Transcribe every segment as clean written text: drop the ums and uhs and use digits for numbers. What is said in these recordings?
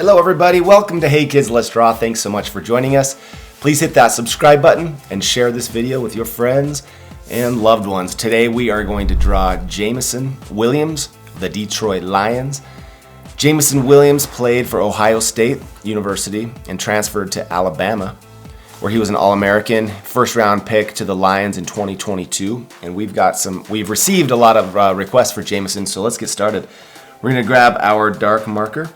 Hello everybody, welcome to Hey Kids Let's Draw. Thanks so much for joining us. Please hit that subscribe button and share this video with your friends and loved ones. Today we are going to draw Jameson Williams, the Detroit Lions. Jameson Williams played for Ohio State University and transferred to Alabama, where he was an All-American, first-round pick to the Lions in 2022. And we've received a lot of requests for Jameson, so let's get started. We're gonna grab our dark marker.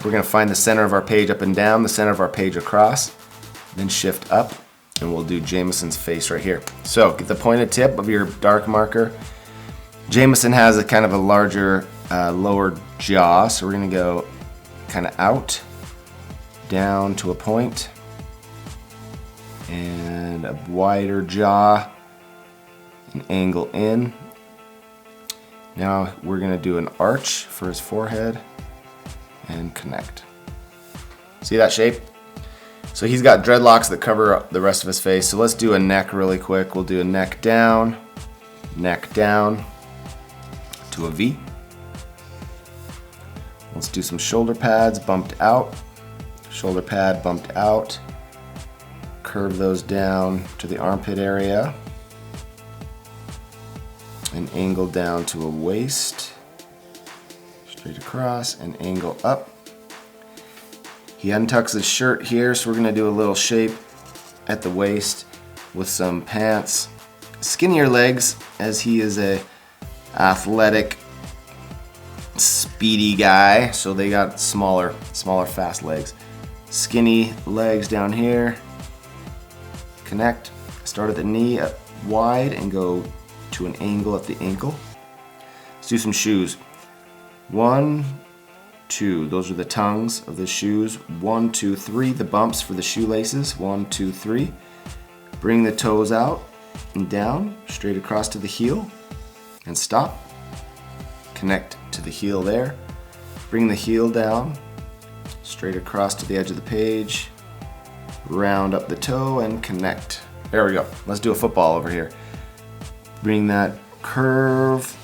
We're gonna find the center of our page up and down, the center of our page across, then shift up, and we'll do Jameson's face right here. So get the pointed tip of your dark marker. Jameson has a kind of a larger lower jaw, so we're gonna go kind of out, down to a point, and a wider jaw, an angle in. Now we're gonna do an arch for his forehead and connect. See that shape? So he's got dreadlocks that cover up the rest of his face. So let's do a neck really quick. We'll do a neck down to a V. Let's do some shoulder pads bumped out, shoulder pad bumped out. Curve those down to the armpit area and angle down to a waist. Straight across and angle up. He untucks his shirt here, so we're gonna do a little shape at the waist with some pants. Skinnier legs, as he is a athletic, speedy guy, so they got smaller, fast legs. Skinny legs down here. Connect. Start at the knee up wide and go to an angle at the ankle. Let's do some shoes. 1, 2, those are the tongues of the shoes. 1, 2, 3, the bumps for the shoelaces. 1, 2, 3. Bring the toes out and down, straight across to the heel, and stop. Connect to the heel there. Bring the heel down, straight across to the edge of the page. Round up the toe and connect. There we go. Let's do a football over here. Bring that curve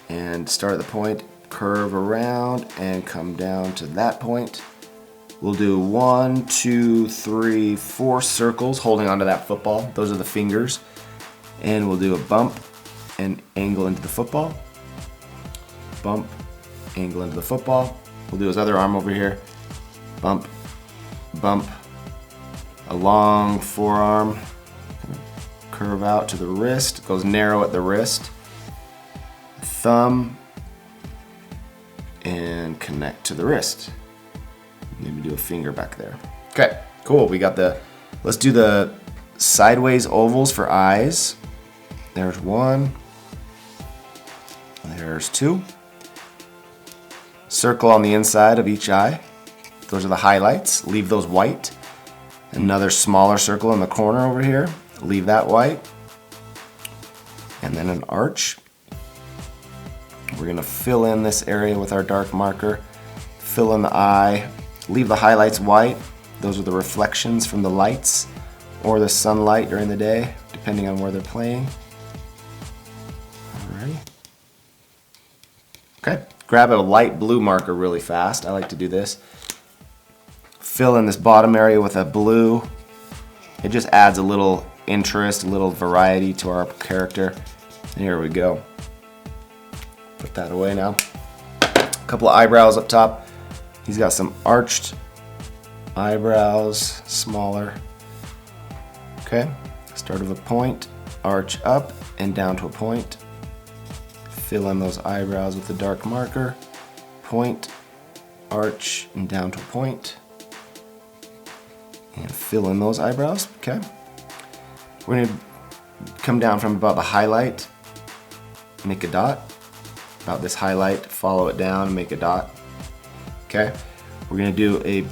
and start at the point, curve around and come down to that point. We'll do 1, 2, 3, 4 circles holding onto that football. Those are the fingers. And we'll do a bump and angle into the football. Bump, angle into the football. We'll do his other arm over here. Bump, bump, a long forearm. Curve out to the wrist, goes narrow at the wrist. Thumb and connect to the wrist. Maybe do a finger back there. Okay, cool. We got let's do the sideways ovals for eyes. There's 1. There's 2. Circle on the inside of each eye. Those are the highlights. Leave those white. Another smaller circle in the corner over here. Leave that white. And then an arch. We're gonna fill in this area with our dark marker. Fill in the eye. Leave the highlights white. Those are the reflections from the lights or the sunlight during the day, depending on where they're playing. Alrighty. Okay, grab a light blue marker really fast. I like to do this. Fill in this bottom area with a blue. It just adds a little interest, a little variety to our character. And here we go. Put that away now. A couple of eyebrows up top. He's got some arched eyebrows, smaller. Okay, start of a point, arch up and down to a point. Fill in those eyebrows with the dark marker. Point, arch, and down to a point. And fill in those eyebrows, okay? We're gonna come down from about the highlight, make a dot. About this highlight, follow it down and make a dot. Okay, we're gonna do a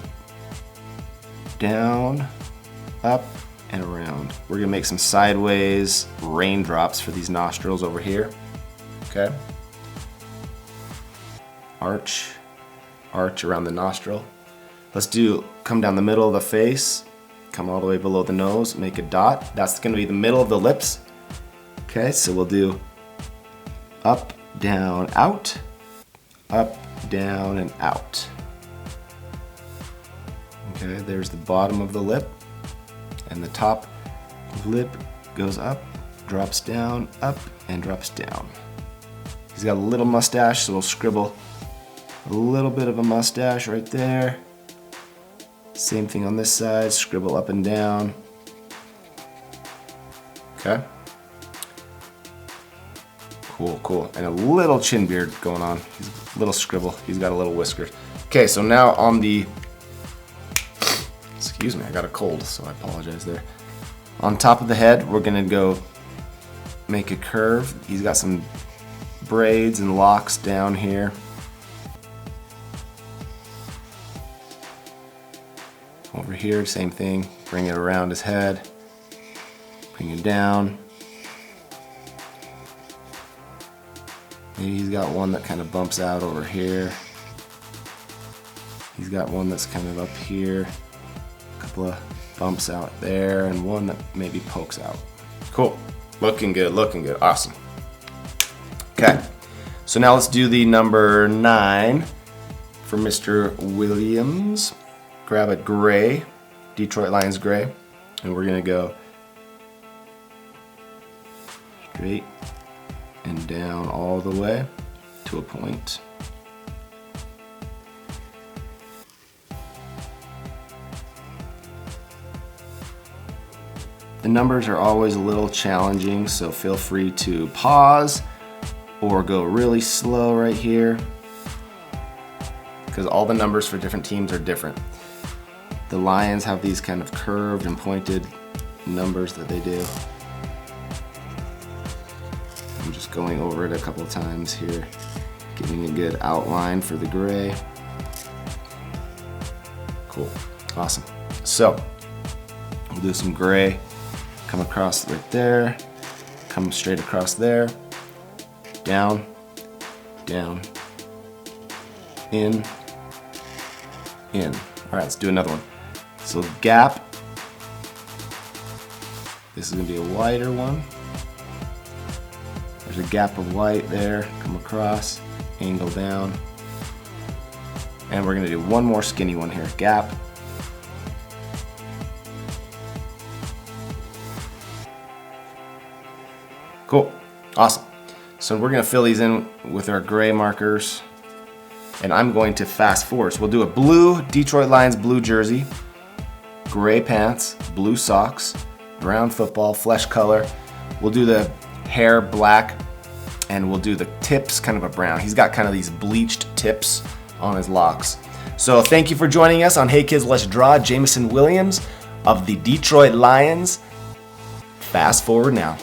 down, up, and around. We're gonna make some sideways raindrops for these nostrils over here. Okay, arch, arch around the nostril. Let's come down the middle of the face, come all the way below the nose, make a dot. That's gonna be the middle of the lips. Okay, so we'll do up, down, out, up, down, and out. Okay, there's the bottom of the lip, and the top lip goes up, drops down, up, and drops down. He's got a little mustache, so we'll scribble a little bit of a mustache right there. Same thing on this side, scribble up and down. Okay. Cool, cool. And a little chin beard going on. He's a little scribble. He's got a little whiskers. Okay, so now on the, excuse me, I got a cold, so I apologize there. On top of the head, we're gonna go make a curve. He's got some braids and locks down here. Over here, same thing. Bring it around his head. Bring it down. Maybe he's got one that kind of bumps out over here. He's got one that's kind of up here. A couple of bumps out there, and one that maybe pokes out. Cool. Looking good, looking good. Awesome. Okay. So now let's do the number 9 for Mr. Williams. Grab a gray, Detroit Lions gray, and we're gonna go straight and down all the way to a point. The numbers are always a little challenging, so feel free to pause or go really slow right here, because all the numbers for different teams are different. The Lions have these kind of curved and pointed numbers that they do. I'm just going over it a couple times here, giving a good outline for the gray. Cool, awesome. So, we'll do some gray, come across right there, come straight across there, down, down, in. All right, let's do another one. So gap, this is gonna be a wider one. There's a gap of white there, come across, angle down. And we're gonna do one more skinny one here, gap. Cool, awesome. So we're gonna fill these in with our gray markers, and I'm going to fast forward. So we'll do a blue Detroit Lions blue jersey, gray pants, blue socks, brown football, flesh color. We'll do the hair black, and we'll do the tips kind of a brown. He's got kind of these bleached tips on his locks. So thank you for joining us on Hey Kids Let's Draw. Jameson Williams of the Detroit Lions. Fast forward now.